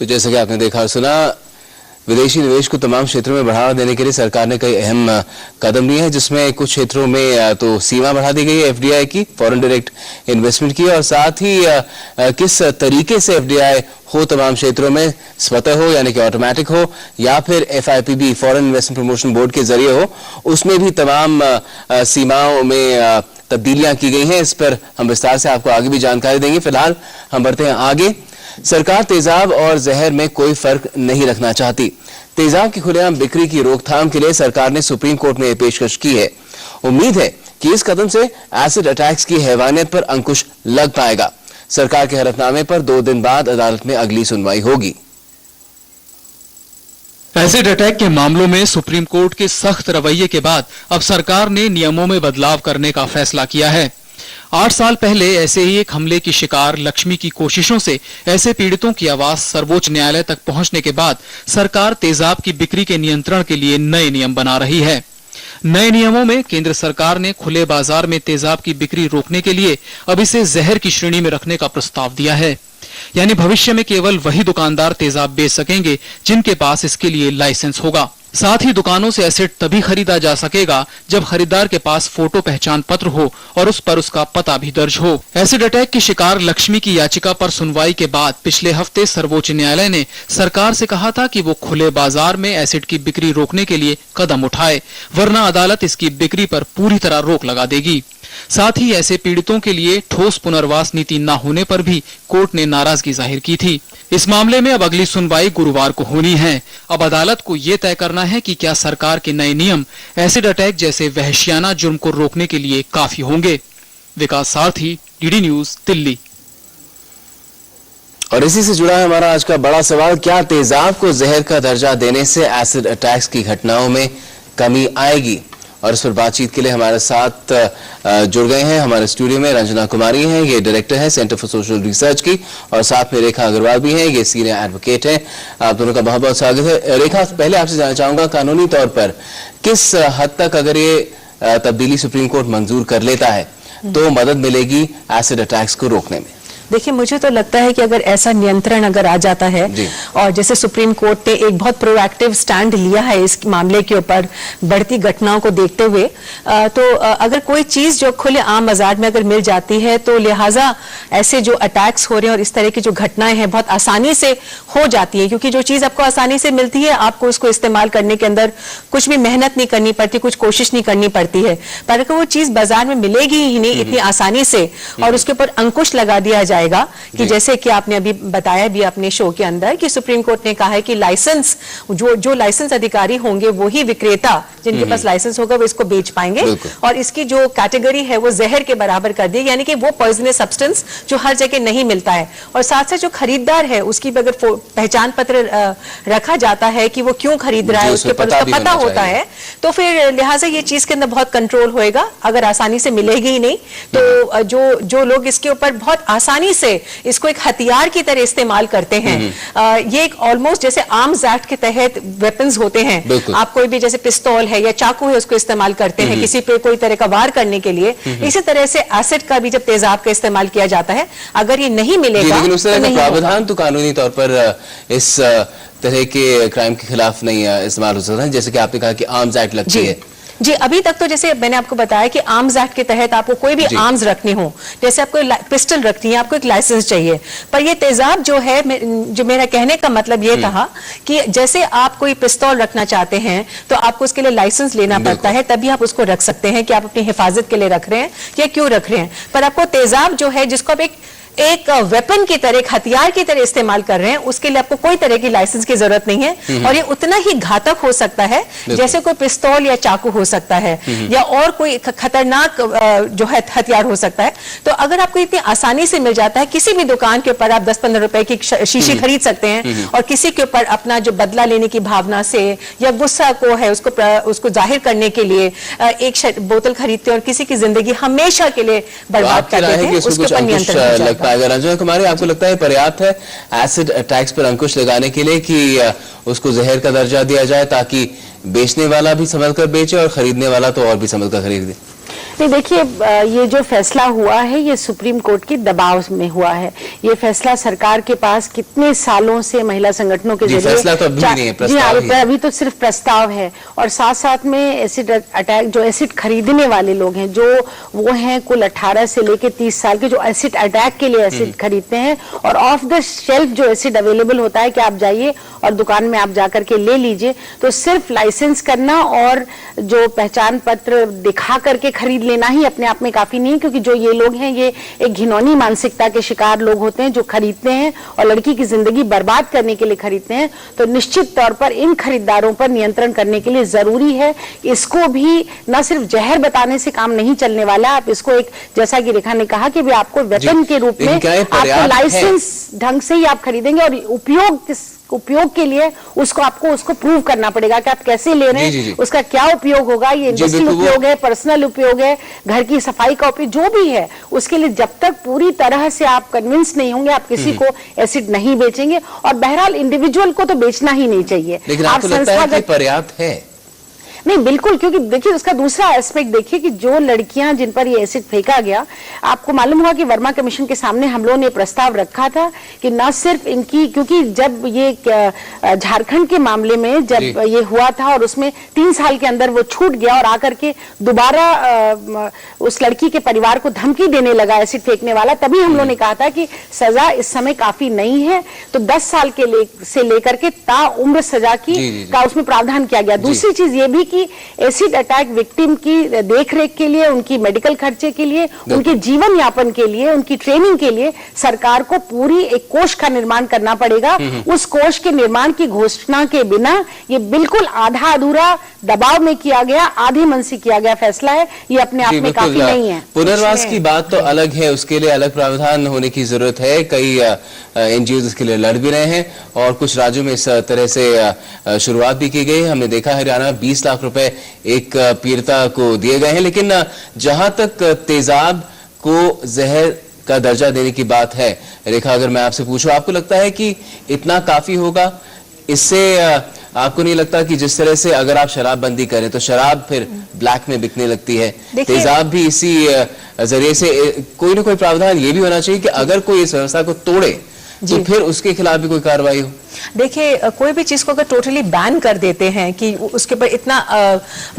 तो जैसा कि आपने देखा और सुना, विदेशी निवेश को तमाम क्षेत्रों में बढ़ावा देने के लिए सरकार ने कई अहम कदम लिए हैं, जिसमें कुछ क्षेत्रों में तो सीमा बढ़ा दी गई है एफडीआई की, फॉरेन डायरेक्ट इन्वेस्टमेंट की, और साथ ही किस तरीके से एफडीआई हो तमाम क्षेत्रों में, स्वतः हो यानी कि ऑटोमेटिक हो या फिर FIPB foreign investment promotion board के जरिए हो, उसमें भी तमाम सीमाओं में तब्दीलियां की गई हैं। इस पर हम विस्तार से आपको आगे भी जानकारी देंगे। फिलहाल हम बढ़ते हैं आगे। सरकार तेजाब और जहर में कोई फर्क नहीं रखना चाहती। तेजाब की खुलेआम बिक्री की रोकथाम के लिए सरकार ने सुप्रीम कोर्ट में पेशकश की है। उम्मीद है कि इस कदम से एसिड अटैक्स की हैवानियत पर अंकुश लग पाएगा। सरकार के हलफनामे पर 2 दिन बाद अदालत में अगली सुनवाई होगी। एसिड अटैक के मामलों में सुप्रीम कोर्ट के सख्त रवैये के बाद अब सरकार ने नियमों में बदलाव करने का फैसला किया है। 8 साल पहले ऐसे ही एक हमले की शिकार लक्ष्मी की कोशिशों से ऐसे पीड़ितों की आवाज सर्वोच्च न्यायालय तक पहुंचने के बाद सरकार तेजाब की बिक्री के नियंत्रण के लिए नए नियम बना रही है। नए नियमों में केंद्र सरकार ने खुले बाजार में तेजाब की बिक्री रोकने के लिए अब इसे जहर की श्रेणी में रखने का प्रस्ताव दिया है। यानी भविष्य में केवल वही दुकानदार तेजाब बेच सकेंगे जिनके पास इसके लिए लाइसेंस होगा। साथ ही दुकानों से एसिड तभी खरीदा जा सकेगा जब खरीदार के पास फोटो पहचान पत्र हो और उस पर उसका पता भी दर्ज हो। एसिड अटैक की शिकार लक्ष्मी की याचिका पर सुनवाई के बाद पिछले हफ्ते सर्वोच्च न्यायालय ने सरकार से कहा था कि वो खुले बाजार में एसिड की बिक्री रोकने के लिए कदम उठाए, वरना अदालत इसकी बिक्री पर पूरी तरह रोक लगा देगी। साथ ही ऐसे पीड़ितों के लिए ठोस पुनर्वास नीति न होने पर भी कोर्ट ने नाराजगी जाहिर की थी। इस मामले में अब अगली सुनवाई गुरुवार को होनी है। अब अदालत को ये तय करना है कि क्या सरकार के नए नियम एसिड अटैक जैसे वहशियाना जुर्म को रोकने के लिए काफी होंगे। विकास सारथी, डीडी न्यूज, दिल्ली। और इसी से जुड़ा है हमारा आज का बड़ा सवाल, क्या तेजाब को जहर का दर्जा देने से एसिड अटैक्स की घटनाओं में कमी आएगी? और इस पर बातचीत के लिए हमारे साथ जुड़ गए हैं हमारे स्टूडियो में रंजना कुमारी हैं, ये डायरेक्टर है सेंटर फॉर सोशल रिसर्च की, और साथ में रेखा अग्रवाल भी हैं, ये सीनियर एडवोकेट हैं। आप दोनों का बहुत बहुत स्वागत है। रेखा, पहले आपसे जानना चाहूंगा, कानूनी तौर पर किस हद तक अगर ये तब्दीली सुप्रीम कोर्ट मंजूर कर लेता है तो मदद मिलेगी एसिड अटैक्स को रोकने में? देखिए, मुझे तो लगता है कि अगर ऐसा नियंत्रण अगर आ जाता है और जैसे सुप्रीम कोर्ट ने एक बहुत प्रोएक्टिव स्टैंड लिया है इस मामले के ऊपर बढ़ती घटनाओं को देखते हुए, तो अगर कोई चीज जो खुले आम बाजार में अगर मिल जाती है तो लिहाजा ऐसे जो अटैक्स हो रहे हैं और इस तरह की जो घटनाएं हैं बहुत आसानी से हो जाती है, क्योंकि जो चीज आपको आसानी से मिलती है आपको उसको इस्तेमाल करने के अंदर कुछ भी मेहनत नहीं करनी पड़ती, कुछ कोशिश नहीं करनी पड़ती है। पर अगर वो चीज बाजार में मिलेगी ही नहीं इतनी आसानी से और उसके ऊपर अंकुश लगा दिया जाएगा कि जैसे कि आपने अभी बताया भी अपने शो के अंदर कि सुप्रीम कोर्ट ने कहा है कि लाइसेंस जो लाइसेंस अधिकारी होंगे वही विक्रेता जिनके पास लाइसेंस होगा वो इसको बेच पाएंगे, और इसकी जो कैटेगरी है वो जहर के बराबर कर दी, यानी कि वो पॉइजनस सब्सटेंस जो हर जगह नहीं मिलता है। और साथ साथ जो खरीदार है उसकी भी अगर पहचान पत्र रखा जाता है कि वो क्यों खरीद रहा है, उसके ऊपर उसका पता होता है, तो फिर लिहाजा ये चीज के अंदर बहुत कंट्रोल होएगा। अगर आसानी से मिलेगी ही नहीं तो जो लोग इसके ऊपर बहुत आसानी से इसको एक हथियार की तरह इस्तेमाल करते हैं, ये एक ऑलमोस्ट जैसे आर्म्स एक्ट के तहत वेपन्स होते हैं, आप कोई भी जैसे पिस्तौल है या चाकू है उसको इस्तेमाल करते हैं किसी पे कोई तरह का वार करने के लिए, इसी तरह से एसिड का भी जब तेजाब का इस्तेमाल किया जाता है, अगर ये नहीं मिलेगा लेकिन उस तरह का प्रावधान तो कानूनी तौर पर इस तरह के क्राइम के खिलाफ नहीं इस्तेमाल हो सकता है, जैसे कि आपने कहा कि आर्म्स एक्ट लगती है। जी, अभी तक तो जैसे मैंने आपको बताया कि आर्म्स एक्ट के तहत आपको कोई भी आर्म्स रखने हो, जैसे आपको पिस्टल रखनी है आपको एक लाइसेंस चाहिए, पर ये तेजाब जो है, जो मेरा कहने का मतलब ये था कि जैसे आप कोई पिस्तौल रखना चाहते हैं तो आपको उसके लिए लाइसेंस लेना पड़ता है, तभी आप उसको रख सकते हैं कि आप अपनी हिफाजत के लिए रख रहे हैं या क्यों रख रहे हैं। पर आपको तेजाब जो है जिसको आप एक वेपन की तरह, एक हथियार की तरह इस्तेमाल कर रहे हैं, उसके लिए आपको कोई तरह की लाइसेंस की जरूरत नहीं है, और ये उतना ही घातक हो सकता है जैसे कोई पिस्तौल या चाकू हो सकता है या और कोई खतरनाक जो है हथियार हो सकता है। तो अगर आपको इतनी आसानी से मिल जाता है, किसी भी दुकान के ऊपर आप 10-15 रुपए की शीशी खरीद सकते हैं और किसी के ऊपर अपना जो बदला लेने की भावना से या गुस्सा को है उसको जाहिर करने के लिए एक बोतल खरीदते हैं और किसी की जिंदगी हमेशा के लिए बर्बाद कर देते हैं, उसके ऊपर नियंत्रण पाएगा। रंजना कुमारी, आपको लगता है पर्याप्त है एसिड अटैक्स पर अंकुश लगाने के लिए कि उसको जहर का दर्जा दिया जाए ताकि बेचने वाला भी संभल कर बेचे और खरीदने वाला तो और भी संभल कर खरीदे? नहीं, देखिए ये जो फैसला हुआ है ये सुप्रीम कोर्ट के दबाव में हुआ है। ये फैसला सरकार के पास कितने सालों से महिला संगठनों के जरिए, फैसला तो अभी नहीं है, प्रस्ताव ही है। अभी तो सिर्फ प्रस्ताव है। और साथ साथ में एसिड अटैक, जो एसिड खरीदने वाले लोग हैं, जो वो हैं कुल 18 से लेकर 30 साल के, जो एसिड अटैक के लिए एसिड खरीदते हैं, और ऑफ द शेल्फ जो एसिड अवेलेबल होता है कि आप जाइए और दुकान में आप जाकर के ले लीजिए, तो सिर्फ लाइसेंस करना और जो पहचान पत्र दिखा करके खरीद लेना ही अपने आप में काफी नहीं, क्योंकि जो ये लोग हैं ये एक घिनौनी मानसिकता के शिकार लोग होते हैं जो खरीदते हैं और लड़की की जिंदगी बर्बाद करने के लिए खरीदते हैं। तो निश्चित तौर पर इन खरीदारों पर नियंत्रण करने के लिए जरूरी है। इसको भी न सिर्फ जहर बताने से काम नहीं चलने वाला, आप इसको एक, जैसा कि रेखा ने कहा कि भी आपको वेतन के रूप में आपको लाइसेंस ढंग से ही आप खरीदेंगे, और उपयोग के लिए उसको प्रूव करना पड़ेगा कि आप कैसे ले रहे हैं, उसका क्या उपयोग होगा, ये इंडस्ट्रियल उपयोग है, पर्सनल उपयोग है, घर की सफाई का उपयोग, जो भी है उसके लिए जब तक पूरी तरह से आप कन्विंस नहीं होंगे, आप किसी को एसिड नहीं बेचेंगे। और बहरहाल इंडिविजुअल को तो बेचना ही नहीं चाहिए। लेकिन आपको लगता है कि पर्याप्त है? नहीं, बिल्कुल, क्योंकि देखिए उसका दूसरा एस्पेक्ट देखिए कि जो लड़कियां जिन पर ये एसिड फेंका गया, आपको मालूम होगा कि वर्मा कमीशन के सामने हम लोगों ने प्रस्ताव रखा था कि न सिर्फ इनकी, क्योंकि जब ये झारखंड के मामले में जब ये हुआ था और उसमें 3 साल के अंदर वो छूट गया और आकर के दोबारा उस लड़की के परिवार को धमकी देने लगा एसिड फेंकने वाला, तभी हम लोगों ने कहा था कि सजा इस समय काफी नहीं है, तो 10 साल के से लेकर के ताउम्र सजा की का उसमें प्रावधान किया गया। दूसरी चीज ये भी कि एसिड अटैक विक्टिम की देखरेख के लिए, उनकी मेडिकल खर्चे के लिए, उनके जीवन यापन के लिए, उनकी ट्रेनिंग के लिए सरकार को पूरी एक कोष का निर्माण करना पड़ेगा। उस कोष के निर्माण की घोषणा के बिना ये बिल्कुल आधा अधूरा दबाव में किया गया, आधी मन से किया गया फैसला है, ये अपने आप में काफी नहीं है। पुनर्वास की बात तो अलग है, उसके लिए अलग प्रावधान होने की जरूरत है। कई एनजीओ इसके लिए लड़ भी रहे हैं और कुछ राज्यों में इस तरह से शुरुआत भी की गई। हमने देखा हरियाणा में 20 लाख रुपए एक पीड़िता को दिए गए हैं। लेकिन जहां तक तेजाब को जहर का दर्जा देने की बात है, रेखा, अगर मैं आपसे पूछूं, आपको लगता है कि इतना काफी होगा? इससे आपको नहीं लगता कि जिस तरह से अगर आप शराबबंदी करें तो शराब फिर ब्लैक में बिकने लगती है, तेजाब भी इसी जरिए से कोई ना कोई प्रावधान ये भी होना चाहिए कि अगर कोई इस व्यवस्था को तोड़े तो फिर उसके खिलाफ भी कोई कार्रवाई हो? देखिए, कोई भी चीज को अगर टोटली बैन कर देते हैं कि उसके ऊपर इतना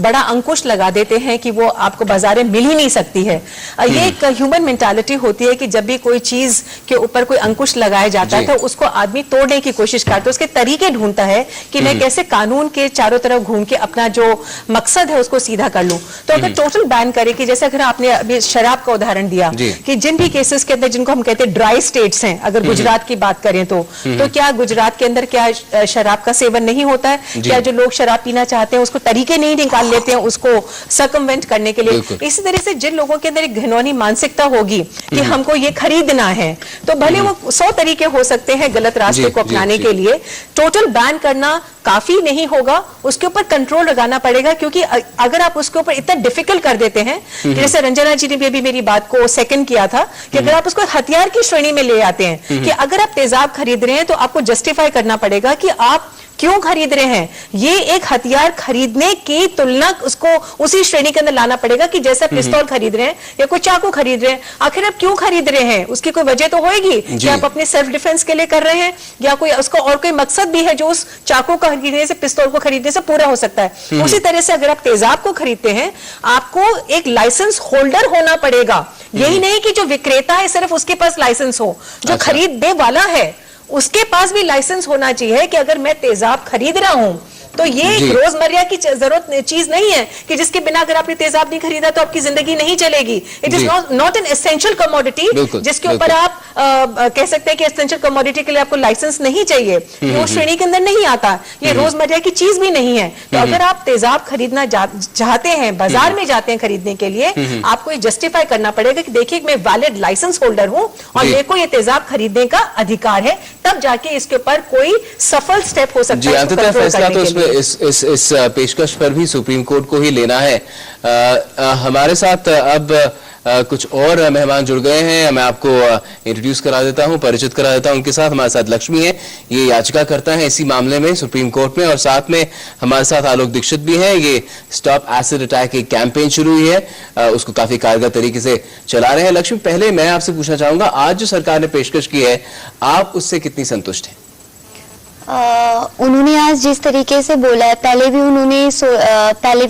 बड़ा अंकुश लगा देते हैं कि वो आपको बाजार में मिल ही नहीं सकती है, ये एक ह्यूमन मेंटालिटी होती है कि जब भी कोई चीज के ऊपर कोई अंकुश लगाया जाता है तो उसको आदमी तोड़ने की कोशिश करता है, उसके तरीके ढूंढता है कि मैं कैसे कानून के चारों तरफ घूम के अपना जो मकसद है उसको सीधा कर लूं। तो अगर टोटल बैन करे कि जैसे अगर आपने अभी शराब का उदाहरण दिया कि जिन भी केसेस के अंदर जिनको हम कहते हैं ड्राई स्टेट्स हैं, अगर गुजरात की बात करें तो क्या गुजरात के अंदर क्या शराब का सेवन नहीं होता है? क्या जो लोग शराब पीना चाहते हैं उसको तरीके नहीं निकाल लेते हैं उसको सर्कमवेंट करने के लिए? इसी तरह से जिन लोगों के अंदर एक घिनौनी मानसिकता होगी कि हमको ये खरीदना है, तो भले वो 100 तरीके हो सकते हैं गलत रास्ते को अपनाने के लिए, टोटल बैन करना काफी नहीं होगा, उसके ऊपर कंट्रोल लगाना पड़ेगा। क्योंकि अगर आप उसके ऊपर इतना डिफिकल्ट कर देते हैं, जैसे रंजना जी ने भी मेरी बात को सेकंड किया था कि अगर आप उसको हथियार की श्रेणी में ले आते हैं कि अगर आप तेजाब खरीद रहे हैं तो आपको जस्टिफाई करना पड़ेगा कि आप क्यों खरीद रहे हैं। ये एक हथियार खरीदने की तुलना उसको उसी श्रेणी के अंदर लाना पड़ेगा कि जैसा पिस्तौल खरीद रहे हैं या कोई चाकू खरीद रहे हैं, आखिर आप क्यों खरीद रहे हैं? उसकी कोई वजह तो होगी कि आप अपने सेल्फ डिफेंस के लिए कर रहे हैं या कोई उसका और कोई मकसद भी है जो उस चाकू को खरीदने से, पिस्तौल को खरीदने से पूरा हो सकता है। उसी तरह से अगर आप तेजाब को खरीदते हैं, आपको एक लाइसेंस होल्डर होना पड़ेगा। यही नहीं कि जो विक्रेता है सिर्फ उसके पास लाइसेंस हो, जो खरीदने वाला है उसके पास भी लाइसेंस होना चाहिए कि अगर मैं तेजाब खरीद रहा हूं तो ये रोजमर्रा की जरूरत चीज नहीं है कि जिसके बिना अगर आपने तेजाब नहीं खरीदा तो आपकी जिंदगी नहीं चलेगी। It is not an essential commodity जिसके ऊपर आप कह सकते हैं कि एसेंशियल कमोडिटी के लिए आपको लाइसेंस नहीं चाहिए, वो श्रेणी के अंदर नहीं आता। ये रोजमर्रा की चीज भी नहीं है। तो अगर आप तेजाब खरीदना चाहते हैं, बाजार में जाते हैं खरीदने के लिए, आपको ये जस्टिफाई करना पड़ेगा कि देखिए मैं वैलिड लाइसेंस होल्डर हूं और मेरे को ये तेजाब खरीदने का अधिकार है, तब जाके इसके ऊपर कोई सफल स्टेप हो सकता है। इस पेशकश पर भी सुप्रीम कोर्ट को ही लेना है। हमारे साथ अब कुछ और मेहमान जुड़ गए हैं। मैं आपको इंट्रोड्यूस करा देता हूं, परिचित करा देता हूं उनके साथ। हमारे साथ लक्ष्मी है, ये याचिकाकर्ता है इसी मामले में सुप्रीम कोर्ट में, और साथ में हमारे साथ आलोक दीक्षित भी हैं। ये स्टॉप एसिड अटैक एक कैंपेन शुरू हुई है, उसको काफी कारगर तरीके से चला रहे हैं। लक्ष्मी, पहले मैं आपसे पूछना चाहूंगा, आज जो सरकार ने पेशकश की है, आप उससे कितनी संतुष्ट हैं? उन्होंने आज जिस तरीके से बोला है, पहले भी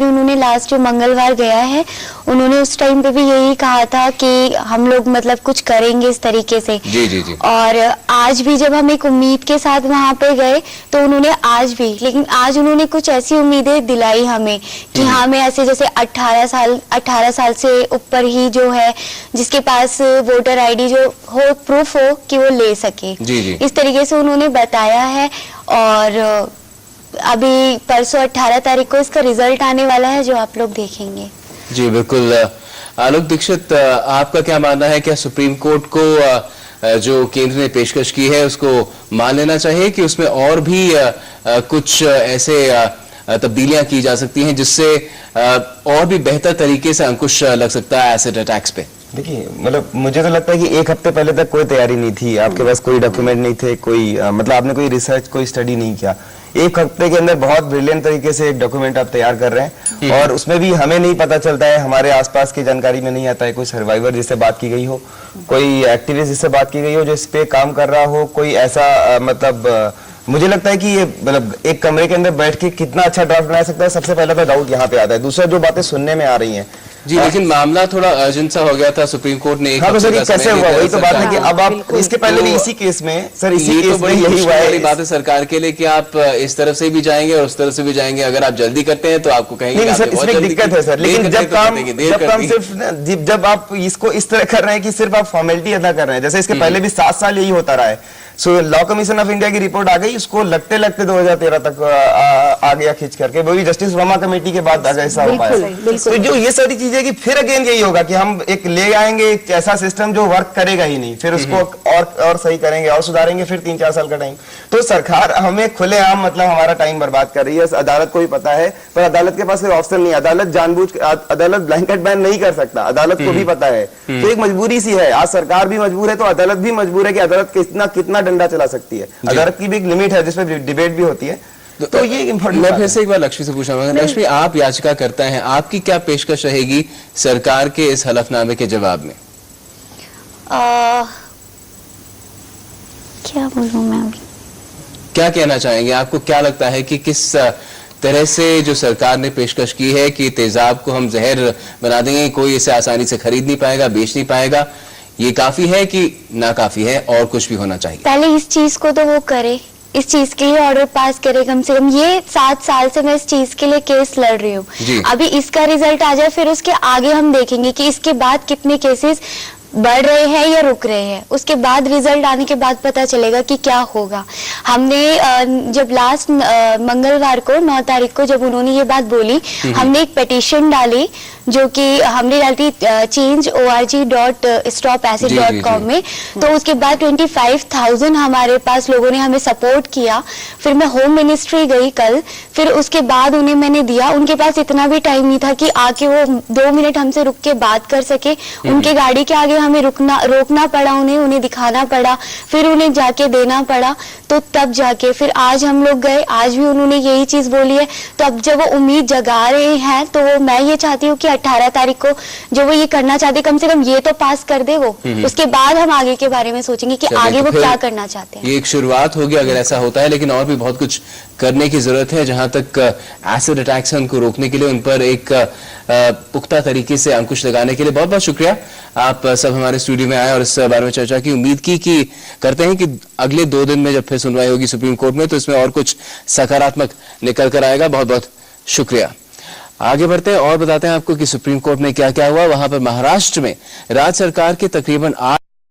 उन्होंने लास्ट जो मंगलवार गया है, उन्होंने उस टाइम पे भी यही कहा था कि हम लोग मतलब कुछ करेंगे इस तरीके से। जी जी जी। और आज भी जब हम एक उम्मीद के साथ वहां पे गए तो उन्होंने लेकिन आज उन्होंने कुछ ऐसी उम्मीदें दिलाई हमें कि हाँ, मैं ऐसे जैसे 18 साल से ऊपर ही जो है, जिसके पास वोटर आईडी जो हो, प्रूफ हो कि वो ले सके। जी जी। इस तरीके से उन्होंने बताया है। और अभी परसों 18 तारीख को इसका रिजल्ट आने वाला है, जो आप लोग देखेंगे। जी बिल्कुल। आलोक दीक्षित, आपका क्या मानना है, क्या सुप्रीम कोर्ट को जो केंद्र ने पेशकश की है उसको मान लेना चाहिए कि उसमें और भी कुछ ऐसे तब्दीलियां की जा सकती हैं जिससे और भी बेहतर तरीके से अंकुश लग सकता है एसिड अटैक्स पे? देखिए, मतलब मुझे तो लगता है कि एक हफ्ते पहले तक कोई तैयारी नहीं थी, आपके पास कोई डॉक्यूमेंट नहीं थे, कोई मतलब आपने कोई रिसर्च, कोई स्टडी नहीं किया। एक हफ्ते के अंदर बहुत ब्रिलियंट तरीके से एक डॉक्यूमेंट आप तैयार कर रहे हैं, और उसमें भी हमें नहीं पता चलता है, हमारे आसपास की जानकारी में नहीं आता है, कोई सर्वाइवर जिससे बात की गई हो, कोई एक्टिविस्ट जिससे बात की गई हो जो इस पे काम कर रहा हो, कोई ऐसा मतलब मुझे लगता है कि ये मतलब एक कमरे के अंदर बैठ के कितना अच्छा ड्राफ्ट बना सकता है, सबसे पहला तो डाउट यहाँ पे आता है। दूसरा, जो बातें सुनने में आ रही हैं जी, लेकिन मामला थोड़ा अर्जेंट सा हो गया था, सुप्रीम कोर्ट ने हाँ, तो सर कैसे हुआ, वही तो बात है कि अब आप इसके पहले भी इसी केस में सर, इसी केस में यही हुआ है। बात है सरकार के लिए कि आप इस तरफ से भी जाएंगे और उस तरफ से भी जाएंगे। अगर आप जल्दी करते हैं तो आपको कहेंगे नहीं सर, इसमें दिक्कत है सर, लेकिन जब काम सिर्फ जब आप इसको इस तरह कर रहे हैं कि सिर्फ आप फॉर्मेलिटी अदा कर रहे हैं, जैसे इसके पहले भी 7 साल यही होता रहा है। So law commission of India की रिपोर्ट आ गई, उसको लगते 2013 तक आ गया खींच करके, वो भी जस्टिस वर्मा कमेटी के बाद आ गया ऐसा हो पाया। तो जो ये सारी चीजें कि फिर अगेन यही होगा कि हम एक ले आएंगे एक ऐसा सिस्टम जो वर्क करेगा ही नहीं, फिर उसको और सही करेंगे और सुधारेंगे, फिर 3-4 साल का टाइम। तो सरकार हमें खुलेआम मतलब हमारा टाइम बर्बाद कर रही है। अदालत को भी पता है, पर अदालत के पास कोई ऑप्शन नहीं है। अदालत ब्लैंकेट बैन नहीं कर सकता, अदालत को भी पता है। तो एक मजबूरी सी है, आज सरकार भी मजबूर है तो अदालत भी मजबूर है कि अदालत कितना डंडा चला सकती है। अदालत की भी एक लिमिट है जिसमें डिबेट भी होती है। तो ये इम्पोर्टेंट। मैं फिर से एक बार लक्ष्मी से पूछना चाहूंगा, लक्ष्मी आप याचिका करता हैं, आपकी क्या पेशकश रहेगी सरकार के इस हलफनामे के जवाब में? क्या बोलूं मैं अभी? क्या कहना चाहेंगे? आपको क्या लगता है कि किस तरह से जो सरकार ने पेशकश की है कि तेजाब को हम जहर बना देंगे, कोई इसे आसानी से खरीद नहीं पाएगा, बेच नहीं पाएगा, ये काफी है कि नाकाफी है और कुछ भी होना चाहिए? पहले इस चीज को तो वो करे, इस चीज के लिए ऑर्डर पास करे। कम से कम ये 7 साल से मैं इस चीज के लिए केस लड़ रही हूँ। अभी इसका रिजल्ट आ जाए, फिर उसके आगे हम देखेंगे कि इसके बाद कितने केसेस बढ़ रहे हैं या रुक रहे हैं। उसके बाद रिजल्ट आने के बाद पता चलेगा कि क्या होगा। हमने जब लास्ट मंगलवार को 9 तारीख को जब उन्होंने ये बात बोली, हमने एक पिटीशन डाली जो कि हमने डाली change.org.stopacid.com में। तो उसके बाद 25,000 हमारे पास लोगों ने हमें सपोर्ट किया। फिर मैं होम मिनिस्ट्री गई कल, फिर उसके बाद उन्हें मैंने दिया। उनके पास इतना भी टाइम नहीं था कि आके वो 2 मिनट हमसे रुक के बात कर सके। उनके गाड़ी के आगे हमें रोकना पड़ा, उन्हें दिखाना पड़ा, फिर उन्हें जाके देना पड़ा। तो तब जाके फिर आज हम लोग गए, आज भी उन्होंने यही चीज बोली है। तो अब जब वो उम्मीद जगा रहे हैं तो मैं ये चाहती हूँ कि 18 तारीख को जो वो ये करना चाहते, कम से कम ये तो पास कर दे वो। उसके बाद हम आगे के बारे में सोचेंगे कि आगे वो क्या करना चाहते हैं। ये एक शुरुआत होगी अगर ऐसा होता है, लेकिन और भी बहुत कुछ करने की जरूरत है। जहां तक एसिड अटैक्स है उनको रोकने के लिए, उन पर एक पुख्ता तरीके से अंकुश लगाने के लिए बहुत बहुत शुक्रिया। आप सब हमारे स्टूडियो में आए और इस बारे में चर्चा की। उम्मीद की करते हैं कि अगले 2 दिन में जब फिर सुनवाई होगी सुप्रीम कोर्ट में तो इसमें और कुछ सकारात्मक निकल कर आएगा। बहुत बहुत शुक्रिया। आगे बढ़ते हैं और बताते हैं आपको कि सुप्रीम कोर्ट में क्या क्या हुआ। वहां पर महाराष्ट्र में राज्य सरकार के तकरीबन 8